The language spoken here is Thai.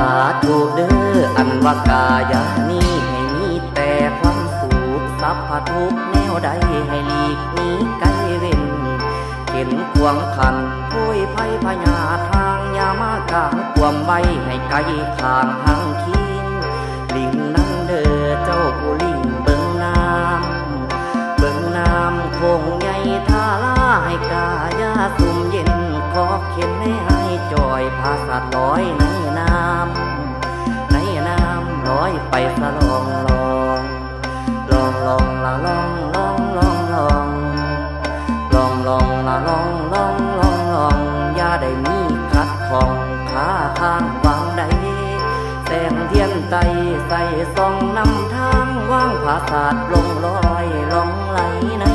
าธุเด้ออันว่ากายานี้ให้มีแต่ความสุขสัพพทุกแนวใดให้หลีกหนีไกลเว้นเข็นควงขันพุ้ยไผ่พญาทางยามากาความไว้ให้ไกลทางหางคิงลิงนั่นเด้อเจ้าผู้ลิงเบิ่งน้ำคงใหญ่ทาลาให้กายาสุ่มเย็นขอเข็นให้จอยพาสัตว์ลอยในน้ำลอยไปสะลองละลองอย่าได้มีขัดของขาทางวางใดแสงเทียนไตใส่ส่องนำทางว่างผาศาสตร์ลงลอยลงไหลใน